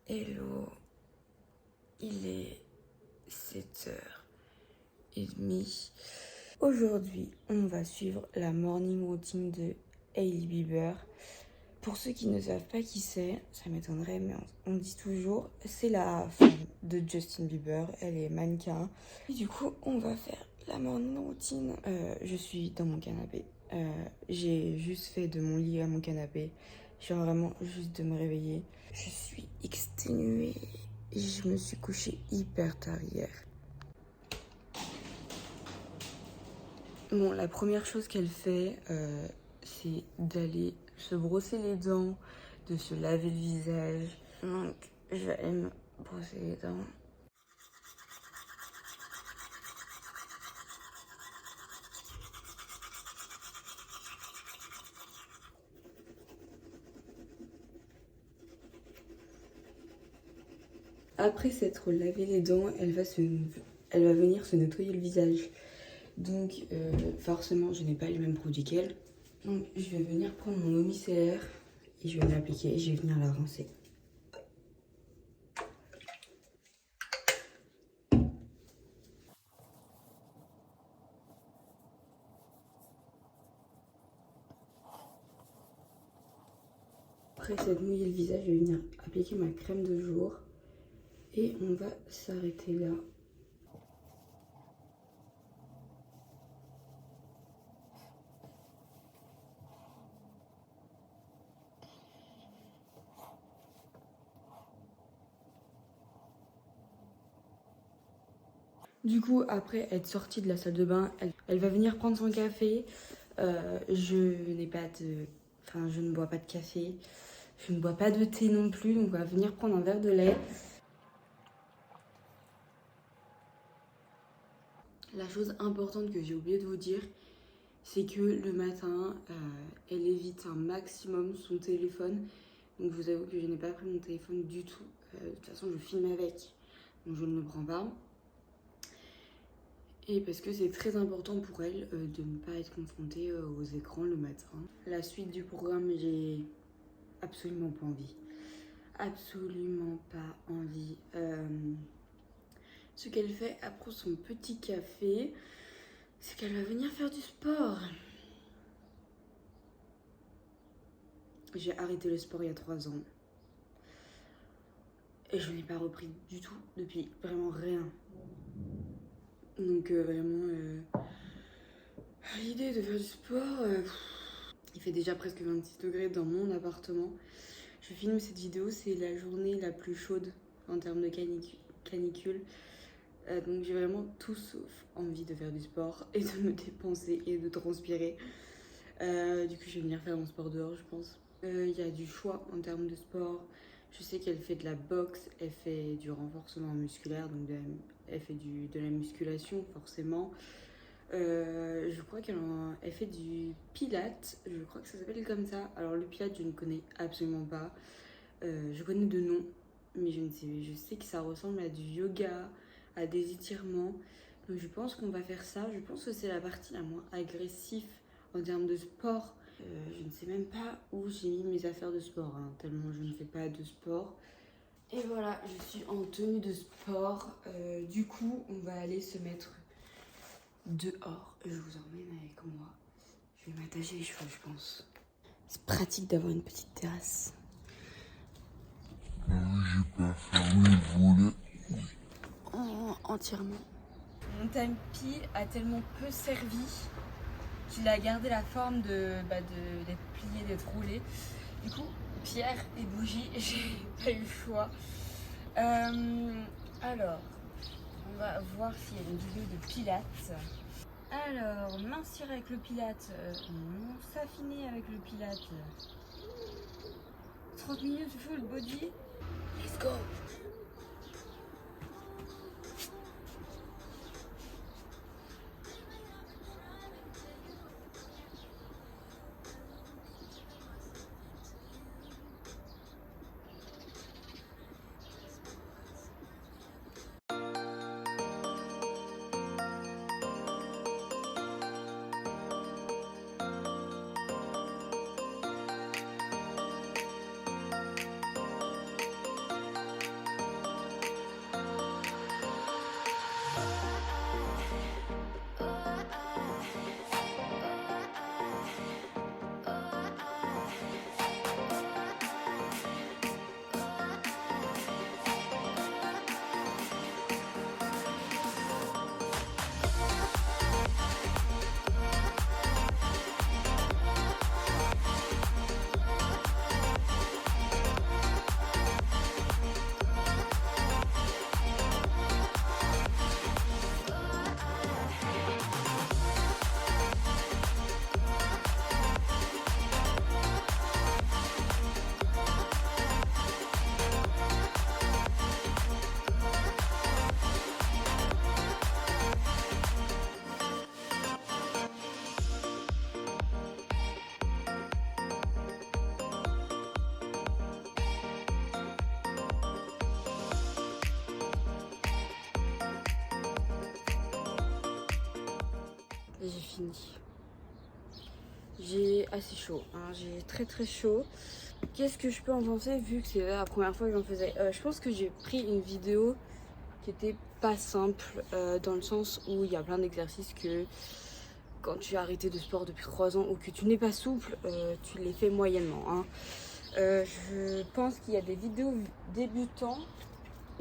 Hello, il est 7h30. Aujourd'hui, on va suivre la morning routine de Hailey Bieber. Pour ceux qui ne savent pas qui c'est, ça m'étonnerait, mais on dit toujours, c'est la femme de Justin Bieber, elle est mannequin. Et du coup, on va faire la morning routine. Je suis dans mon canapé. J'ai juste fait de mon lit à mon canapé. Je viens vraiment juste de me réveiller. Je suis exténuée. Je me suis couchée hyper tard hier. Bon, la première chose qu'elle fait, c'est d'aller se brosser les dents, de se laver le visage. Donc, je vais aller me brosser les dents. Après s'être lavé les dents, elle va venir se nettoyer le visage. Donc, forcément, je n'ai pas les mêmes produits qu'elle. Donc, je vais venir prendre mon eau micellaire et je vais l'appliquer et je vais venir la rincer. Après s'être mouillé le visage, je vais venir appliquer ma crème de jour et on va s'arrêter là. Du coup, après être sortie de la salle de bain, elle va venir prendre son café. Je ne bois pas de café. Je ne bois pas de thé non plus, donc on va venir prendre un verre de lait. La chose importante que j'ai oublié de vous dire, c'est que le matin, elle évite un maximum son téléphone. Donc je vous avoue que je n'ai pas pris mon téléphone du tout. De toute façon, je filme avec, donc je ne le prends pas. Et parce que c'est très important pour elle de ne pas être confrontée aux écrans le matin. La suite du programme, j'ai absolument pas envie. Absolument pas envie. Ce qu'elle fait après son petit café, c'est qu'elle va venir faire du sport. J'ai arrêté le sport il y a 3 ans. Et je n'ai pas repris du tout depuis vraiment rien. Donc vraiment, l'idée de faire du sport, il fait déjà presque 26 degrés dans mon appartement. Je filme cette vidéo, c'est la journée la plus chaude en termes de canicule. Donc j'ai vraiment tout sauf envie de faire du sport et de me dépenser et de transpirer. Du coup, je vais venir faire mon sport dehors, je pense. Il y a du choix en termes de sport. Je sais qu'elle fait de la boxe, elle fait du renforcement musculaire, donc elle fait de la musculation forcément. Je crois qu'elle fait du pilates, je crois que ça s'appelle comme ça. Alors le pilates, je ne connais absolument pas. Je connais de nom, mais je sais que ça ressemble à du yoga, à des étirements. Donc je pense qu'on va faire ça. Je pense que c'est la partie la moins agressive en termes de sport. Je ne sais même pas où j'ai mis mes affaires de sport, hein, tellement je ne fais pas de sport. Et voilà, je suis en tenue de sport. Du coup, on va aller se mettre dehors. Je vous emmène avec moi. Je vais m'attacher les cheveux, je pense. C'est pratique d'avoir une petite terrasse. J'ai pas fermé le volet. Entièrement. Mon tapis a tellement peu servi qu'il a gardé la forme d'être plié, d'être roulé. Du coup, pierre et bougie, j'ai pas eu le choix. Alors, on va voir s'il y a une vidéo de pilates. Alors, mincir avec le pilates, non. S'affiner avec le pilates. 30 minutes full body. Let's go! fini. J'ai assez chaud, hein, j'ai très très chaud. Qu'est-ce que je peux en penser vu que c'est la première fois que j'en faisais? Je pense que j'ai pris une vidéo qui était pas simple dans le sens où il y a plein d'exercices que quand tu as arrêté de sport depuis 3 ans ou que tu n'es pas souple, tu les fais moyennement. Hein. Je pense qu'il y a des vidéos débutants,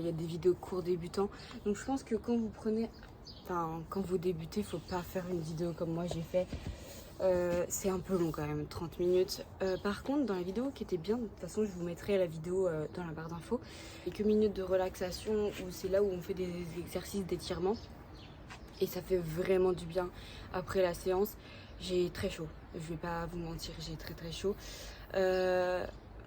il y a des vidéos cours débutants. Donc je pense que quand vous prenez, quand vous débutez, il faut pas faire une vidéo comme moi j'ai fait. C'est un peu long quand même, 30 minutes. Par contre, dans la vidéo qui était bien, de toute façon je vous mettrai la vidéo dans la barre d'infos, quelques minutes de relaxation où c'est là où on fait des exercices d'étirement. Et ça fait vraiment du bien après la séance. J'ai très chaud, je vais pas vous mentir, j'ai très très chaud.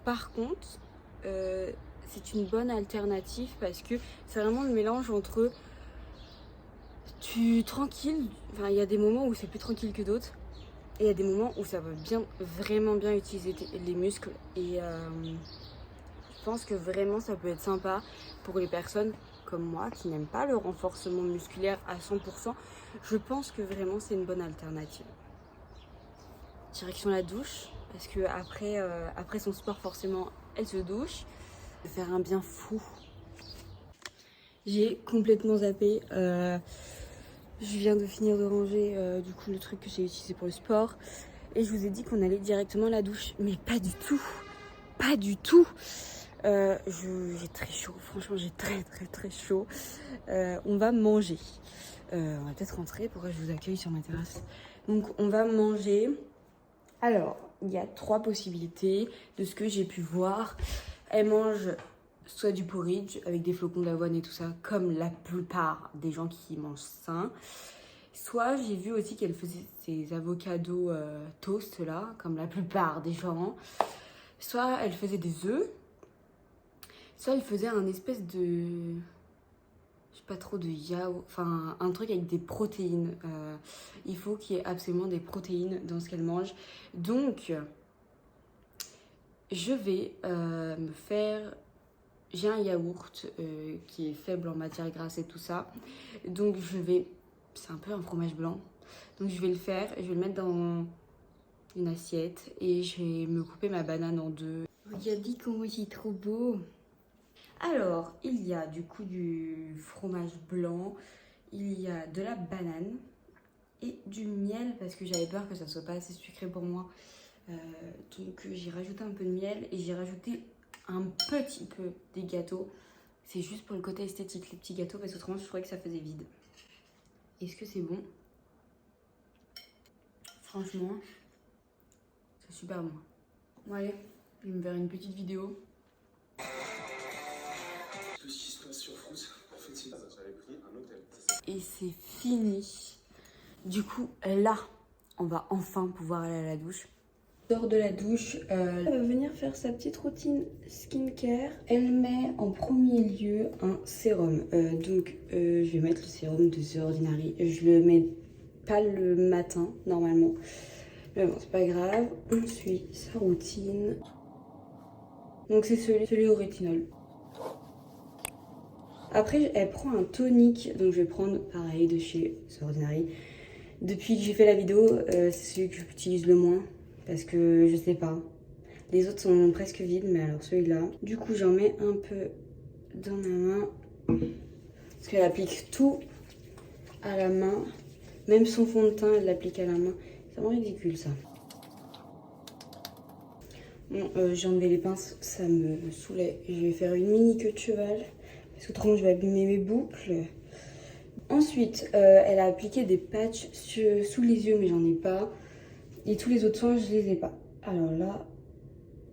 Par contre, c'est une bonne alternative parce que c'est vraiment le mélange entre tranquille, il y a des moments où c'est plus tranquille que d'autres. Et il y a des moments où ça veut vraiment bien utiliser les muscles. Et je pense que vraiment ça peut être sympa pour les personnes comme moi qui n'aiment pas le renforcement musculaire à 100%. Je pense que vraiment c'est une bonne alternative. Direction la douche, parce que après son sport forcément elle se douche. De faire un bien fou. J'ai complètement zappé. Je viens de finir de ranger du coup le truc que j'ai utilisé pour le sport. Et je vous ai dit qu'on allait directement à la douche. Mais pas du tout. Pas du tout. J'ai très chaud. Franchement, j'ai très très très chaud. On va manger. On va peut-être rentrer. Pourquoi je vous accueille sur ma terrasse? Donc on va manger. Alors, il y a 3 possibilités de ce que j'ai pu voir. Elle mange soit du porridge avec des flocons d'avoine et tout ça, comme la plupart des gens qui mangent sain. Soit j'ai vu aussi qu'elle faisait ses avocados toast là, comme la plupart des gens. Soit elle faisait des œufs. Soit elle faisait un espèce de... je sais pas trop, de yaourt. Enfin, un truc avec des protéines. Il faut qu'il y ait absolument des protéines dans ce qu'elle mange. Donc, je vais me faire... J'ai un yaourt qui est faible en matière grasse et tout ça. Donc je vais... C'est un peu un fromage blanc. Donc je vais le faire et je vais le mettre dans une assiette. Et je vais me couper ma banane en 2. Regardez comment il est trop beau. Alors, il y a du coup du fromage blanc. Il y a de la banane et du miel parce que j'avais peur que ça soit pas assez sucré pour moi. Donc j'ai rajouté un peu de miel et j'ai rajouté un petit peu des gâteaux. C'est juste pour le côté esthétique, les petits gâteaux, parce qu'autrement je trouvais que ça faisait vide. Est-ce que c'est bon? Franchement, c'est super bon. Bon allez, je vais me faire une petite vidéo. Tout ce qui se passe sur France, en fait, c'est ça. J'avais pris un hôtel. Et c'est fini. Du coup, là, on va enfin pouvoir aller à la douche. Sort de la douche, elle va venir faire sa petite routine skincare. Elle met en premier lieu un sérum. Donc, je vais mettre le sérum de The Ordinary. Je le mets pas le matin, normalement. Mais bon, c'est pas grave. On suit sa routine. Donc, c'est celui au rétinol. Après, elle prend un tonique. Donc, je vais prendre pareil de chez The Ordinary. Depuis que j'ai fait la vidéo, c'est celui que j'utilise le moins. Parce que je sais pas. Les autres sont presque vides, mais alors celui-là. Du coup, j'en mets un peu dans ma main. Parce qu'elle applique tout à la main. Même son fond de teint, elle l'applique à la main. C'est vraiment ridicule, ça. Bon, j'ai enlevé les pinces, ça me saoulait. Je vais faire une mini queue de cheval. Parce qu'autrement, je vais abîmer mes boucles. Ensuite, elle a appliqué des patchs sous les yeux, mais j'en ai pas. Et tous les autres soins, je les ai pas. Alors là,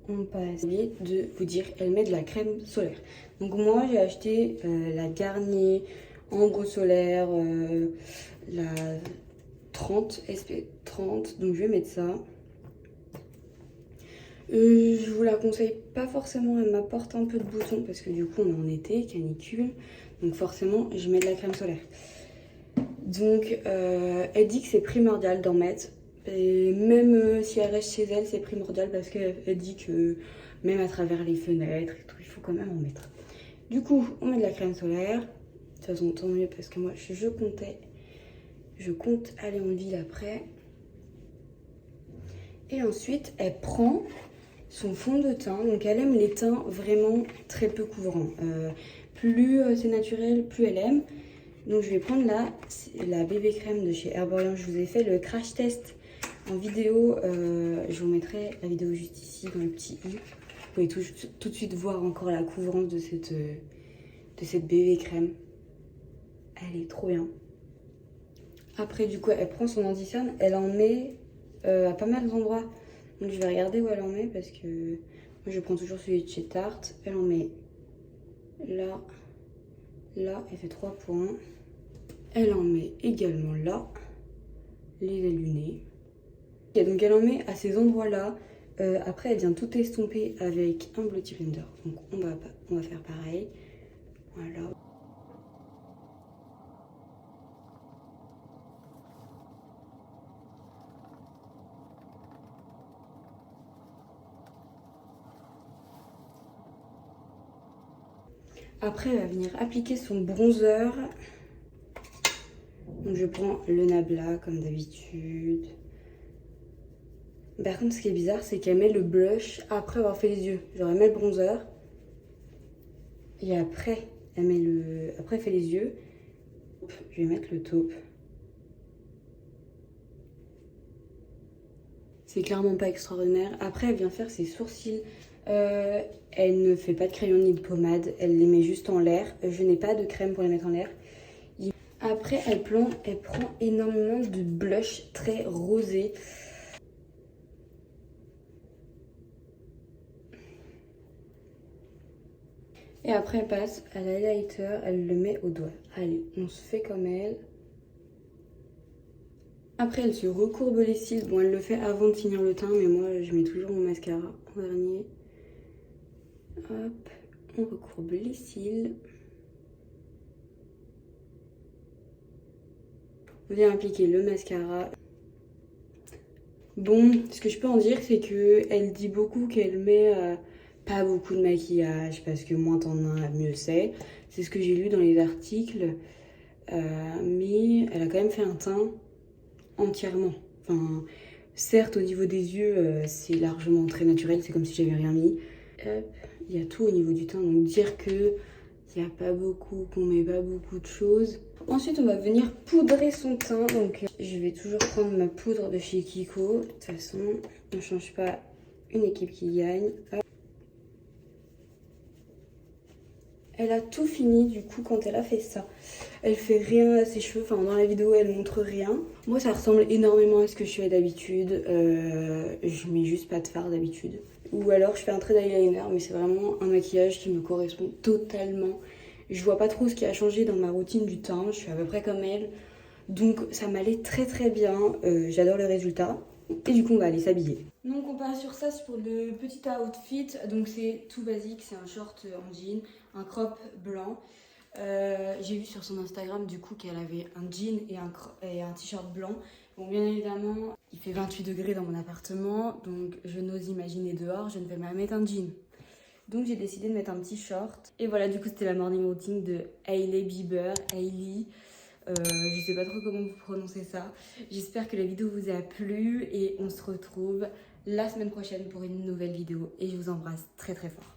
on passe. J'ai oublié de vous dire, elle met de la crème solaire. Donc moi, j'ai acheté la Garnier Anglo Solaire, la 30, SP30. Donc je vais mettre ça. Je vous la conseille pas forcément, elle m'apporte un peu de boutons parce que du coup on est en été, canicule. Donc forcément, je mets de la crème solaire. Donc elle dit que c'est primordial d'en mettre. Et même si elle reste chez elle, c'est primordial parce qu'elle dit que même à travers les fenêtres et tout, il faut quand même en mettre. Du coup, on met de la crème solaire. De toute façon, tant mieux parce que moi, je comptais Je compte aller en ville après. Et ensuite, elle prend son fond de teint. Donc elle aime les teints vraiment très peu couvrants. Plus c'est naturel, plus elle aime. Donc je vais prendre la bébé crème de chez Herborian. Je vous ai fait le crash test en vidéo. Je vous mettrai la vidéo juste ici dans le petit i. Vous pouvez tout de suite voir encore la couvrance de cette bébé crème. Elle est trop bien. Après du coup elle prend son anti-cerne. Elle en met à pas mal d'endroits. Donc je vais regarder où elle en met parce que moi je prends toujours celui de chez Tarte. Elle en met là, là, elle fait 3 points. Elle en met également là, les ailes du nez. Et donc elle en met à ces endroits-là. Après elle vient tout estomper avec un Beauty Blender. Donc on va faire pareil. Voilà. Après, elle va venir appliquer son bronzer. Donc, je prends le Nabla comme d'habitude. Par contre, ce qui est bizarre, c'est qu'elle met le blush après avoir fait les yeux. Genre, elle met le bronzer. Et après, après, elle fait les yeux. Je vais mettre le taupe. C'est clairement pas extraordinaire. Après, elle vient faire ses sourcils. Elle ne fait pas de crayon ni de pommade, elle les met juste en l'air. Je n'ai pas de crème pour les mettre en l'air. Après, elle prend énormément de blush très rosé. Et après, elle passe à l'highlighter, elle le met au doigt. Allez, on se fait comme elle. Après, elle se recourbe les cils. Bon, elle le fait avant de finir le teint, mais moi, je mets toujours mon mascara en dernier. Hop, on recourbe les cils. On vient appliquer le mascara. Bon, ce que je peux en dire, c'est qu'elle dit beaucoup qu'elle met pas beaucoup de maquillage parce que moins t'en as, mieux c'est. C'est ce que j'ai lu dans les articles. Mais elle a quand même fait un teint entièrement. Enfin, certes, au niveau des yeux, c'est largement très naturel. C'est comme si j'avais rien mis. Il y a tout au niveau du teint, donc dire que il n'y a pas beaucoup, qu'on met pas beaucoup de choses. Ensuite, on va venir poudrer son teint. Donc, je vais toujours prendre ma poudre de chez Kiko. De toute façon, on ne change pas une équipe qui gagne. Hop. Elle a tout fini du coup quand elle a fait ça. Elle fait rien à ses cheveux, enfin dans la vidéo elle montre rien. Moi ça ressemble énormément à ce que je fais d'habitude. Je mets juste pas de fard d'habitude. Ou alors je fais un trait d'eyeliner, mais c'est vraiment un maquillage qui me correspond totalement. Je vois pas trop ce qui a changé dans ma routine du teint, je suis à peu près comme elle. Donc ça m'allait très très bien, j'adore le résultat. Et du coup on va aller s'habiller. Donc on part sur ça, c'est pour le petit outfit. Donc c'est tout basique, c'est un short en jean, un crop blanc. J'ai vu sur son Instagram du coup qu'elle avait un jean et un t-shirt blanc. Bon bien évidemment il fait 28 degrés dans mon appartement, donc je n'ose imaginer dehors, je ne vais pas mettre un jean. Donc j'ai décidé de mettre un petit short. Et voilà, du coup c'était la morning routine de Hailey Bieber, Hailey. Je sais pas trop comment vous prononcez ça. J'espère que la vidéo vous a plu et on se retrouve la semaine prochaine pour une nouvelle vidéo. Et je vous embrasse très très fort.